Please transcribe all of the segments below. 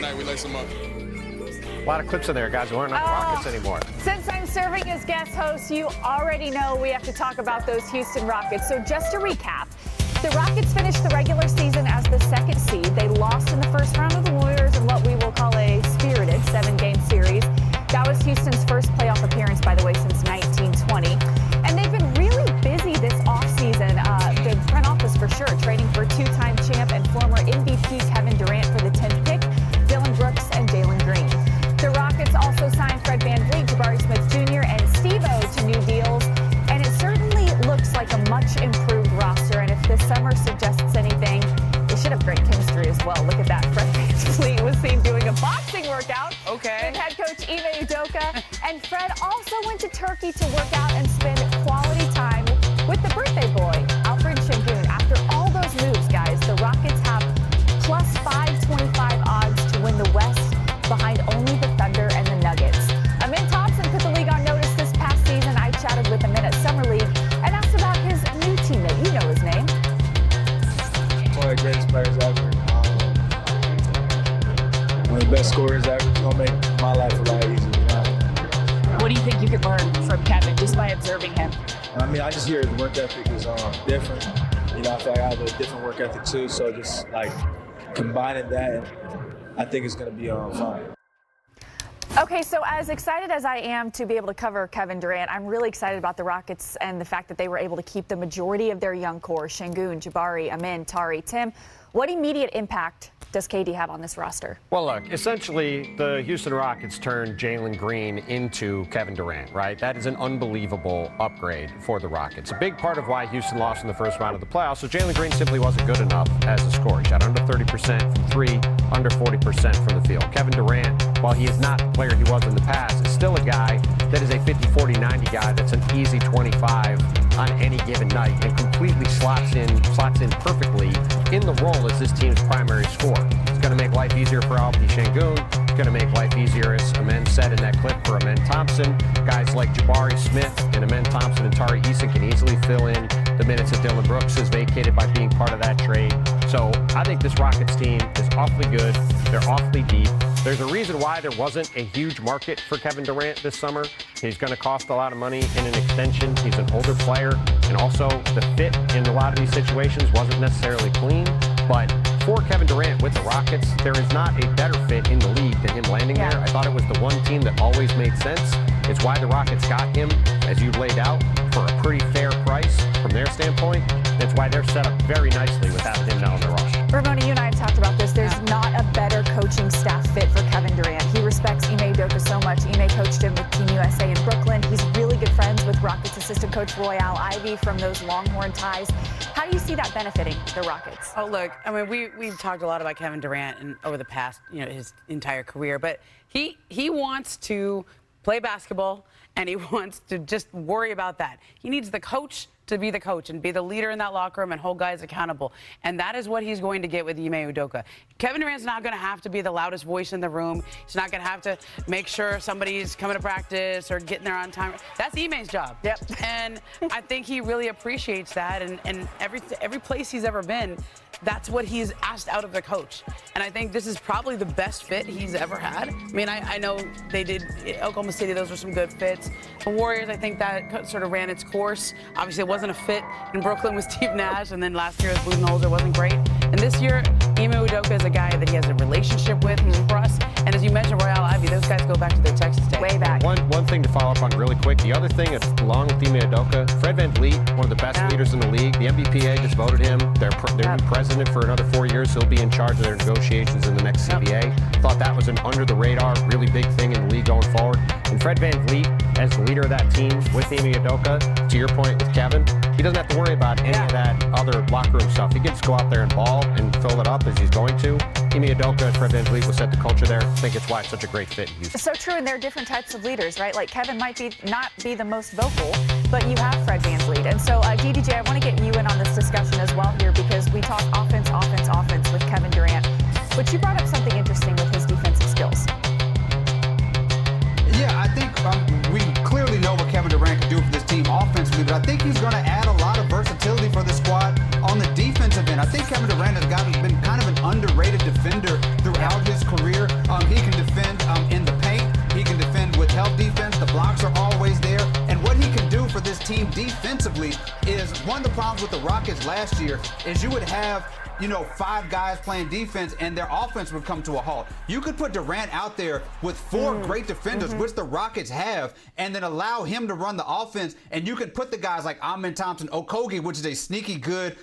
night we lace them up. A lot of clips in there, guys, who aren't on Rockets anymore. Since I'm serving as guest host, you already know we have to talk about those Houston Rockets. So just to recap, the Rockets finished the regular season as the second seed. They lost in the first round of the Warriors in what we will call a spirited 7-game series. That was Houston's first playoff appearance, by the way, since 1920. And they've been really busy this offseason. The front office, for sure, trading for two-time champ and former MVP Kevin Durant for the 10th pick, Dillon Brooks and Jalen Green. The Rockets also signed Fred VanVleet, Jabari Smith Jr., and Steve-O to new deals. And it certainly looks like a much improved roster. And if this summer suggests anything, they should have great chemistry as well. Look at that. Fred VanVleet was seen doing a boxing workout with head coach Ime Udoka. And Fred also went to Turkey to work out and spend quality time with the birthday boy, Alfred Şengün. After all those moves, guys, the Rockets have plus 525 odds to win the West, behind only the Thunder and the Nuggets. Amin Thompson put the league on notice this past season. I chatted with him at Summer League and asked about his new teammate. You know his name. One of the greatest players ever. One of the best scorers ever. It's going to make my life a lot easier. What do you think you could learn from Kevin just by observing him? I mean, I just hear his work ethic is different. You know, I feel like I have a different work ethic too. So just like combining that, I think it's going to be fun. Okay, so as excited as I am to be able to cover Kevin Durant, I'm really excited about the Rockets and the fact that they were able to keep the majority of their young core, Şengün, Jabari, Amin, Tari. Tim, what immediate impact does KD have on this roster? Well, look, essentially, the Houston Rockets turned Jalen Green into Kevin Durant, right? That is an unbelievable upgrade for the Rockets. A big part of why Houston lost in the first round of the playoffs, so Jalen Green simply wasn't good enough as a scorer. He shot under 30% from three, under 40% from the field. Kevin Durant, while he is not the player he was in the past, is still a guy that is a 50, 40, 90 guy that's an easy 25 on any given night and completely slots in perfectly in the role as this team's primary scorer. It's going to make life easier for Alfred Şengün. It's going to make life easier, as Amin said in that clip, for Amin Thompson. Guys like Jabari Smith and Amin Thompson and Tari Eason can easily fill in the minutes that Dillon Brooks is vacated by being part of that trade. So I think this Rockets team is awfully good. They're awfully deep. There's a reason why there wasn't a huge market for Kevin Durant this summer. He's going to cost a lot of money in an extension. He's an older player, and also the fit in a lot of these situations wasn't necessarily clean. But for Kevin Durant with the Rockets, there is not a better fit in the league than him landing there. I thought it was the one team that always made sense. It's why the Rockets got him, as you laid out, for a pretty fair price from their standpoint. That's why they're set up very nicely with having him now on their roster. Ramona, you and I have talked about this. There's not a better coaching staff fit for Kevin Durant. He respects Ime Udoka so much. Ime coached him with Team USA in Brooklyn. He's really good friends with Rockets assistant coach Royale Ivy from those Longhorn ties. How do you see that benefiting the Rockets? Oh, look, I mean, we've talked a lot about Kevin Durant over the past, his entire career, but he wants to play basketball, and he wants to just worry about that. He needs the coach to be the coach and be the leader in that locker room and hold guys accountable. And that is what he's going to get with Ime Udoka. Kevin Durant's not going to have to be the loudest voice in the room. He's not going to have to make sure somebody's coming to practice or getting there on time. That's Ime's job. Yep. And I think he really appreciates that. And every place he's ever been, that's what he's asked out of the coach. And I think this is probably the best fit he's ever had. I mean, I know they did Oklahoma City. Those were some good fits. The Warriors, I think that sort of ran its course. Obviously, it wasn't a fit in Brooklyn with Steve Nash, and then last year with Budenholzer wasn't great. And this year, Ime Udoka is a guy that he has a relationship with. He's for us. And as you mentioned, Royale Ivy, those guys go back to their Texas days. Way back. One thing to follow up on really quick. The other thing, along with Ime Udoka, Fred VanVleet, one of the best leaders in the league. The NBPA just voted him their new president for another 4 years. He'll be in charge of their negotiations in the next CBA. Thought that was an under-the-radar, really big thing in the league going forward. And Fred VanVleet, as the leader of that team with Ime Udoka, to your point with Kevin, he doesn't have to worry about any of that other locker room stuff. He can just go out there and ball and fill it up as he's going to. Ime Udoka and Fred VanVleet will set the culture there. I think it's why it's such a great fit in Houston. So true, and they're different types of leaders, right? Like Kevin might not be the most vocal, but you have Fred VanVleet. And so, DDJ, I want to get you in on this discussion as well here, because we talk offense with Kevin Durant. But you brought up something interesting with his defensive skills. Yeah, I think we clearly know what Kevin Durant can do for this team offensively, but I think he's going to add a lot of versatility for the squad on the defensive end. I think Kevin Durant has been kind of an underrated defender throughout his career. was with the Rockets last year is you would have, 5 guys playing defense and their offense would come to a halt. You could put Durant out there with 4 great defenders, which the Rockets have, and then allow him to run the offense, and you could put the guys like Amen Thompson, Okogie, which is a sneaky good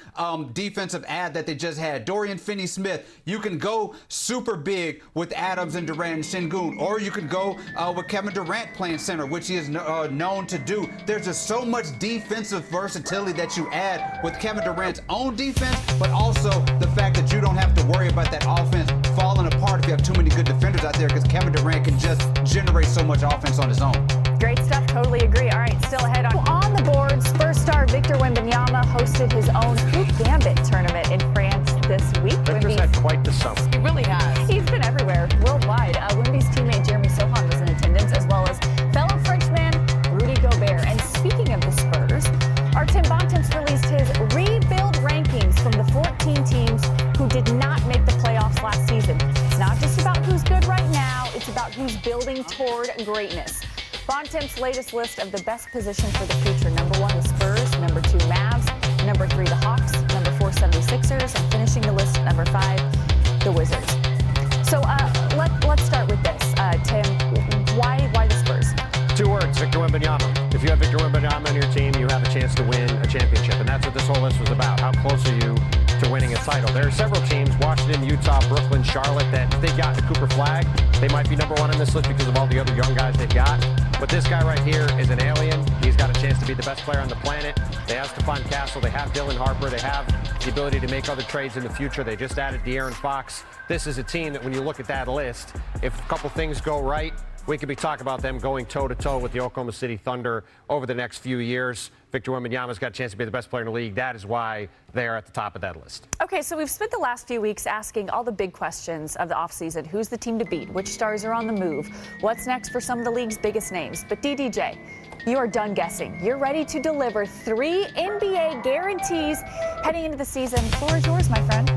defensive ad that they just had, Dorian Finney-Smith. You can go super big with Adams and Durant and Sengun, or you could go with Kevin Durant playing center, which he is known to do. There's just so much defensive versatility that you add with Kevin Durant's own defense, but also the fact that you don't have to worry about that offense falling apart if you have too many good defenders out there, because Kevin Durant can just generate so much offense on his own. Great stuff. Totally agree. All right, still ahead on the board. Spurs star Victor Wembanyama hosted his own Hoop Gambit tournament in France this week. Victor's had quite the summer. He really has. He's been everywhere, worldwide. Wemby's teammate Jeremy Sohan was in attendance, as well as fellow Frenchman Rudy Gobert. And speaking of the Spurs, our Tim Bontemps released his rebuild rankings from the 14 teams who did not make the playoffs last season. It's not just about who's good right now, it's about who's building toward greatness. Bontemps' latest list of the best position for the future: number 1, the Spurs; number 2, Mavs; number 3, the Hawks; number 4, 76ers; and finishing the list, number 5, the Wizards. So let's start with this. Tim, why the Spurs? 2 words: Victor Wembanyama. If you have Victor Wembanyama on your team, you have a chance to win a championship, and that's what this whole list was about. How close are you to winning a title? There are several teams, Washington, Utah, Brooklyn, Charlotte, that if they got the Cooper flag, they might be number 1 on this list because of all the other young guys they've got. But this guy right here is an alien. He's got a chance to be the best player on the planet. They have Stephon Castle. They have Dylan Harper. They have the ability to make other trades in the future. They just added De'Aaron Fox. This is a team that when you look at that list, if a couple things go right, we could be talking about them going toe-to-toe with the Oklahoma City Thunder over the next few years. Victor Wembanyama's got a chance to be the best player in the league. That is why they are at the top of that list. Okay, so we've spent the last few weeks asking all the big questions of the offseason. Who's the team to beat? Which stars are on the move? What's next for some of the league's biggest names? But DDJ, you are done guessing. You're ready to deliver 3 NBA guarantees heading into the season. The floor is yours, my friend.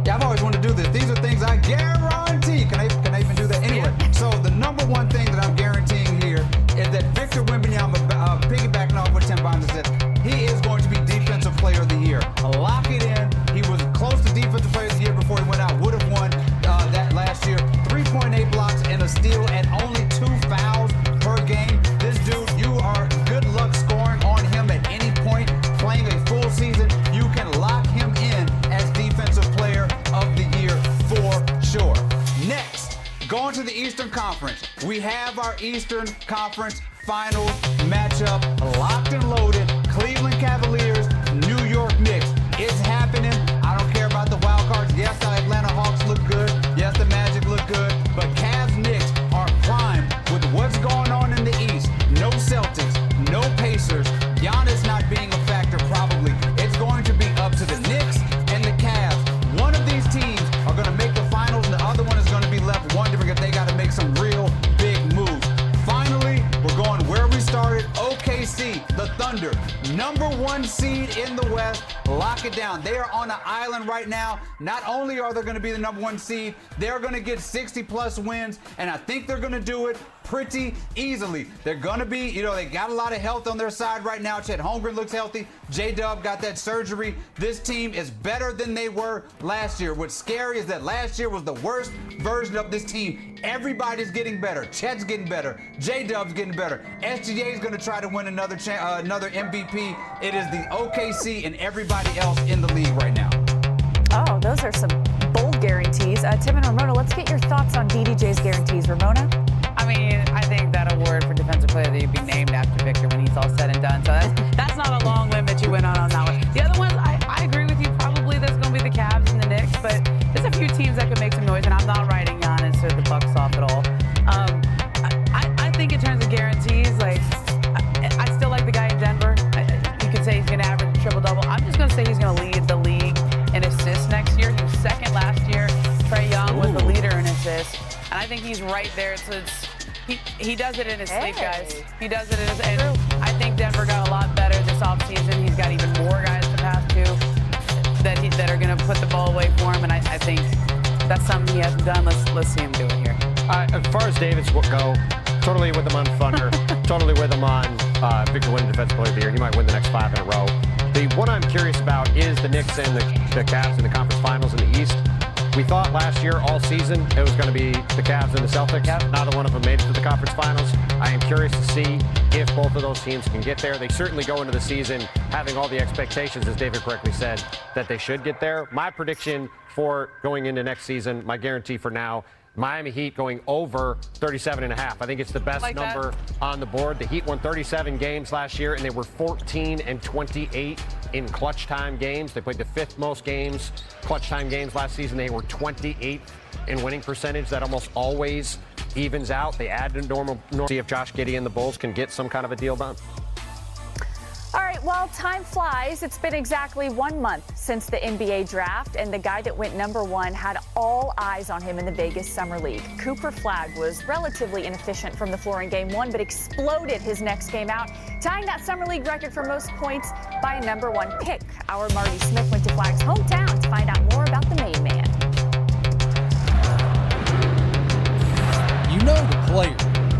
Yeah, I've always wanted to do this. These are things I guarantee. Can I even do that? Anyway, so the number 1 thing that I'm guaranteeing here is that Victor Wembanyama, piggybacking off what Tim Bontemps said, he is going to be Defensive Player of the Year. Lock it in. He was close to Defensive Player of the Year before he went out. Would have won that last year. 3.8 blocks and a steal and only 2 fouls per game. This dude, you are good luck scoring on him at any point. Playing a full season, you can lock him in as Defensive Player of the Year for sure. Next, going to the Eastern Conference. We have our Eastern Conference Finals matchup locked and loaded. Cleveland Cavaliers, New York Knicks. It's happening. I don't care about the wild cards. Yes, the Atlanta Hawks look good. Yes, the Magic look good. But Cavs Knicks are primed with what's going on in the East. No Celtics, no Pacers. Giannis not being a factor probably. It's going to be up to the Knicks and the Cavs. One of these teams are going to make the finals, and the other one is going to be left wondering if they got to make some real big moves. Finally, we're going where we started. OKC, the Thunder, number 1 seed in the West. Lock it down. They are on an island right now. Not only are they going to be the number 1 seed, they're going to get 60-plus wins, and I think they're going to do it pretty easily. They're going to be, they got a lot of health on their side right now. Chet Holmgren looks healthy. J-Dub got that surgery. This team is better than they were last year. What's scary is that last year was the worst version of this team. Everybody's getting better. Chet's getting better. J-Dub's getting better. SGA is going to try to win another MVP. It is the OKC and everybody else in the league right now. Oh, those are some bold guarantees. Tim and Ramona, let's get your thoughts on DDJ's guarantees. Ramona? I mean, I think that award for Defensive Player that you'd be named after Victor when he's all said and done. So that's not a long limb that you went on that one. The other ones, I agree with you. Probably there's going to be the Cavs and the Knicks, but there's a few teams that could make some noise, and I'm not writing Giannis or the Bucks off at all. I think in terms of guarantees, I still like the guy in Denver. You could say he's going to average a triple-double. I'm just going to say he's going to lead the league in assists next year. He was second last year. Trae Young was the leader in assists. And I think he's right there. He does it in his sleep, guys. He does it in his. And I think Denver got a lot better this offseason. He's got even more guys to pass to that are going to put the ball away for him. And I think that's something he hasn't done. Let's see him do it here. As far as Davis will go, Totally with him on Thunder. Totally with him on Victor Wynn, Defensive Player of the Year. He might win the next 5 in a row. The one I'm curious about is the Knicks and the Cavs in the conference finals in the East. We thought last year, all season, it was going to be the Cavs and the Celtics. Neither one of them made it to the conference finals. I am curious to see if both of those teams can get there. They certainly go into the season having all the expectations, as David correctly said, that they should get there. My prediction for going into next season, my guarantee for now, Miami Heat going over 37.5. I think it's the best number on the board. The Heat won 37 games last year, and they were 14-28 in clutch time games. They played the 5th most games, clutch time games last season. They were 28th in winning percentage. That almost always evens out. They add to normal. See if Josh Giddey and the Bulls can get some kind of a deal done. All right, well, time flies. It's been exactly 1 month since the NBA draft, and the guy that went #1 had all eyes on him in the Vegas Summer League. Cooper Flagg was relatively inefficient from the floor in Game 1, but exploded his next game out, tying that Summer League record for most points by a #1 pick. Our Marty Smith went to Flagg's hometown to find out more about the main man. You know the player.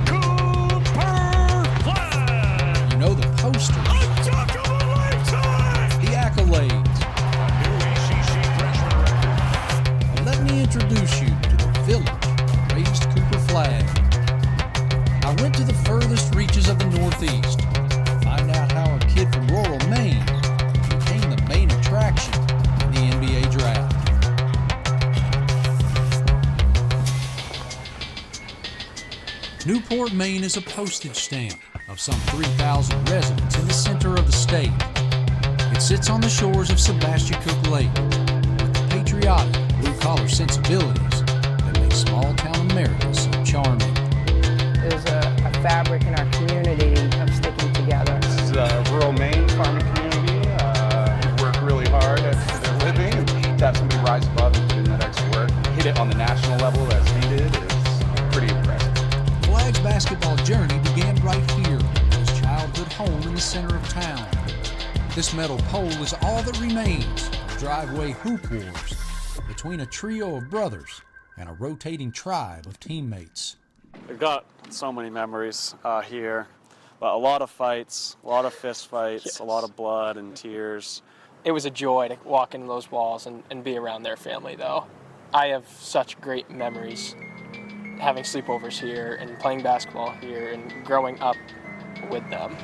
Cooper Flagg! You know the poster. The accolades. And let me introduce you to the village that raised Cooper Flagg. I went to the furthest reaches of the Northeast to find out how a kid from rural Maine became the main attraction in the NBA draft. Newport, Maine is a postage stamp of some 3,000 residents in the center of the state. It sits on the shores of Sebastian-Cook Lake with the patriotic, blue-collar sensibilities that make small-town America so charming. There's a fabric in our community of sticking together. This is a rural Maine farming community. We work really hard at their living and to have somebody rise above and put in that extra work. Hit it on the national level as he did is pretty impressive. Flagg's basketball journey began right here, his childhood home in the center of town. This metal pole is all that remains of driveway hoop wars between a trio of brothers and a rotating tribe of teammates. I've got so many memories here, but a lot of fights, a lot of fist fights, yes. A lot of blood and tears. It was a joy to walk into those walls and be around their family, though. I have such great memories having sleepovers here and playing basketball here and growing up with them.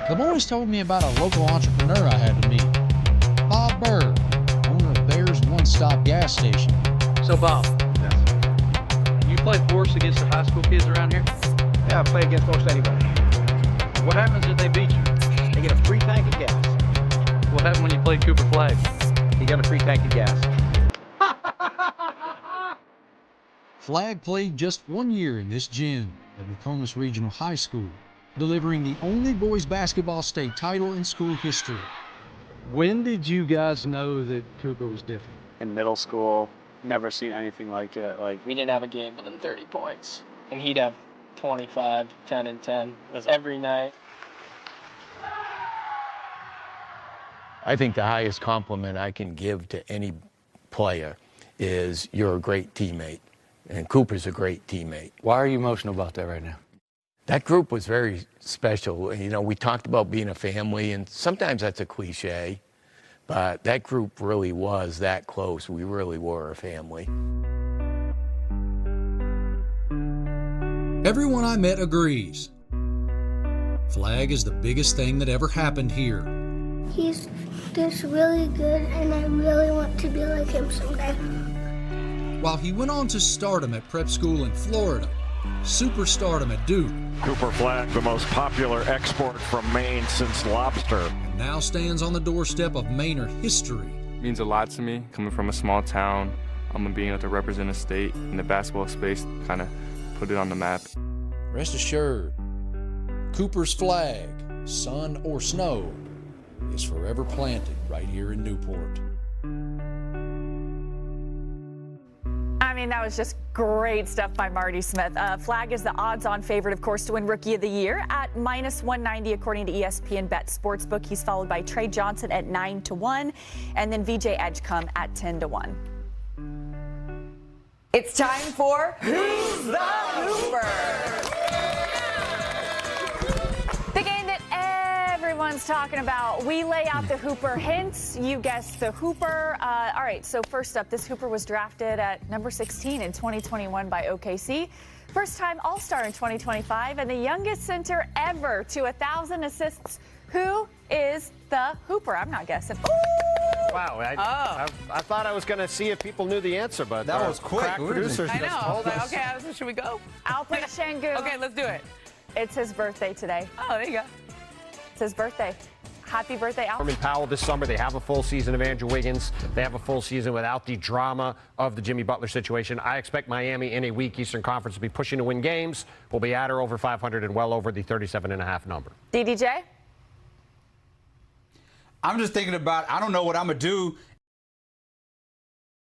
The boys told me about a local entrepreneur I had to meet, Bob Bird, owner of Bear's One-Stop Gas Station. So Bob, yes. You play sports against the high school kids around here? Yeah, I play against most anybody. What happens if they beat you? They get a free tank of gas. What happened when you played Cooper Flagg? You got a free tank of gas. Flagg played just 1 year in this gym at McComas Regional High School, delivering the only boys basketball state title in school history. When did you guys know that Cooper was different? In middle school, never seen anything like it. We didn't have a game within 30 points, and he'd have 25, 10, and 10 every night. I think the highest compliment I can give to any player is you're a great teammate. And Cooper's a great teammate. Why are you emotional about that right now? That group was very special. You know, we talked about being a family, and sometimes that's a cliche, but that group really was that close. We really were a family. Everyone I met agrees. Flagg is the biggest thing that ever happened here. He's just really good, and I really want to be like him someday. While he went on to stardom at prep school in Florida, superstardom at Duke. Cooper Flagg, the most popular export from Maine since lobster. And now stands on the doorstep of Mainer history. It means a lot to me, coming from a small town. I'm being able to represent a state in the basketball space, kind of put it on the map. Rest assured, Cooper's flag, sun or snow, is forever planted right here in Newport. I mean, that was just great stuff by Marty Smith. Flagg is the odds-on favorite, of course, to win Rookie of the Year at -190 according to ESPN Bet Sportsbook. He's followed by Trey Johnson at 9 to 1, and then VJ Edgecombe at 10 to 1. It's time for Who's the Hooper? The game that everyone's talking about. We lay out the Hooper hints. You guess the Hooper. All right, so first up, this Hooper was drafted at number 16 in 2021 by OKC. First-time All-Star in 2025 and the youngest center ever to 1,000 assists. Who is the Hooper? I'm not guessing. Ooh! Wow, I thought I was going to see if people knew the answer, but that was quick. Producers I know. just I was told like, us. okay, should we go? Alpin Şengün. Okay, let's do it. It's his birthday today. Oh, there you go. It's his birthday. Happy birthday, Alpin. Norman Powell this summer. They have a full season of Andrew Wiggins. They have a full season without the drama of the Jimmy Butler situation. I expect Miami in a weak Eastern Conference to be pushing to win games. We'll be at or over 500 and well over the 37.5 number. DDJ? I'm just thinking about, I don't know what I'm going to do